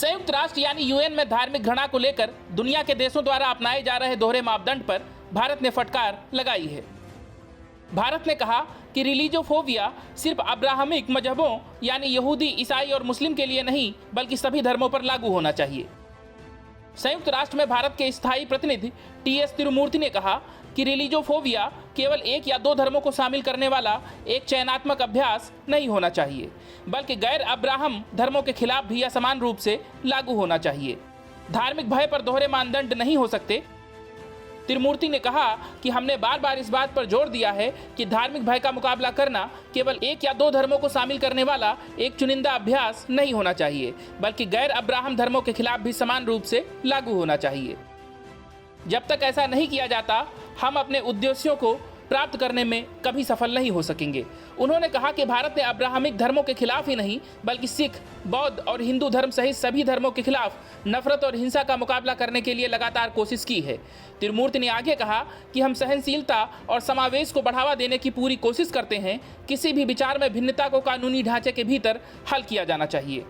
संयुक्त राष्ट्र यानी यूएन में धार्मिक घृणा को लेकर दुनिया के देशों द्वारा अपनाए जा रहे दोहरे मापदंड पर भारत ने फटकार लगाई है। भारत ने कहा कि रिलीजियोफोबिया सिर्फ अब्राहमिक मजहबों यानी यहूदी, ईसाई और मुस्लिम के लिए नहीं बल्कि सभी धर्मों पर लागू होना चाहिए। संयुक्त राष्ट्र में भारत के स्थायी प्रतिनिधि टीएस तिरुमूर्ति ने कहा कि रिलीजियोफोबिया केवल एक या दो धर्मों को शामिल करने वाला एक चयनात्मक अभ्यास नहीं होना चाहिए, बल्कि गैर अब्राहम धर्मों के खिलाफ भी समान रूप से लागू होना चाहिए। धार्मिक भय पर दोहरे मानदंड नहीं हो सकते। तिरुमूर्ति ने कहा कि हमने बार बार इस बात पर जोर दिया है कि धार्मिक भय का मुकाबला करना केवल एक या दो धर्मों को शामिल करने वाला एक चुनिंदा अभ्यास नहीं होना चाहिए, बल्कि गैर अब्राहम धर्मों के खिलाफ भी समान रूप से लागू होना चाहिए। जब तक ऐसा नहीं किया जाता, हम अपने उद्देश्यों को प्राप्त करने में कभी सफल नहीं हो सकेंगे। उन्होंने कहा कि भारत ने अब्राहमिक धर्मों के खिलाफ ही नहीं बल्कि सिख, बौद्ध और हिंदू धर्म सहित सभी धर्मों के खिलाफ नफरत और हिंसा का मुकाबला करने के लिए लगातार कोशिश की है। तिरुमूर्ति ने आगे कहा कि हम सहनशीलता और समावेश को बढ़ावा देने की पूरी कोशिश करते हैं। किसी भी विचार में भिन्नता को कानूनी ढांचे के भीतर हल किया जाना चाहिए।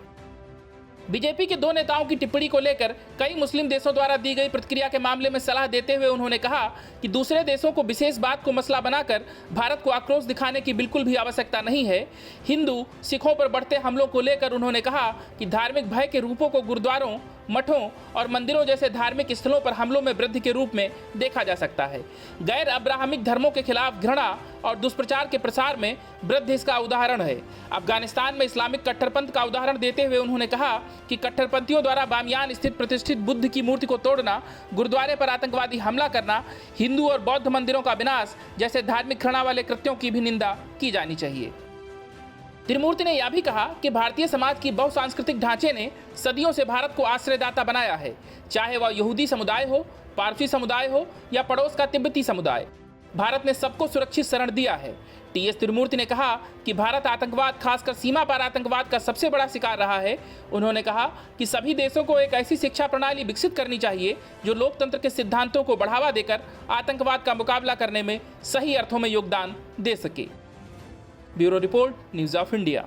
बीजेपी के दो नेताओं की टिप्पणी को लेकर कई मुस्लिम देशों द्वारा दी गई प्रतिक्रिया के मामले में सलाह देते हुए उन्होंने कहा कि दूसरे देशों को विशेष बात को मसला बनाकर भारत को आक्रोश दिखाने की बिल्कुल भी आवश्यकता नहीं है। हिंदू सिखों पर बढ़ते हमलों को लेकर उन्होंने कहा कि धार्मिक भय के रूपों को गुरुद्वारों, मठों और मंदिरों जैसे धार्मिक स्थलों पर हमलों में वृद्धि के रूप में देखा जा सकता है। गैर अब्राहमिक धर्मों के खिलाफ घृणा और दुष्प्रचार के प्रसार में वृद्धि इसका उदाहरण है। अफगानिस्तान में इस्लामिक कट्टरपंथ का उदाहरण देते हुए उन्होंने कहा कि कट्टरपंथियों द्वारा बामियान स्थित प्रतिष्ठित बुद्ध की मूर्ति को तोड़ना, गुरुद्वारे पर आतंकवादी हमला करना, हिंदू और बौद्ध मंदिरों का विनाश जैसे धार्मिक घृणा वाले कृत्यों की भी निंदा की जानी चाहिए। तिरुमूर्ति ने यह भी कहा कि भारतीय समाज की बहुसांस्कृतिक ढांचे ने सदियों से भारत को आश्रयदाता बनाया है, चाहे वह यहूदी समुदाय हो, पारसी समुदाय हो या पड़ोस का तिब्बती समुदाय। भारत ने सबको सुरक्षित शरण दिया है। टीएस तिरुमूर्ति ने कहा कि भारत आतंकवाद, खासकर सीमा पार आतंकवाद का सबसे बड़ा शिकार रहा है। उन्होंने कहा कि सभी देशों को एक ऐसी शिक्षा प्रणाली विकसित करनी चाहिए जो लोकतंत्र के सिद्धांतों को बढ़ावा देकर आतंकवाद का मुकाबला करने में सही अर्थों में योगदान दे सके। Bureau report, news of India.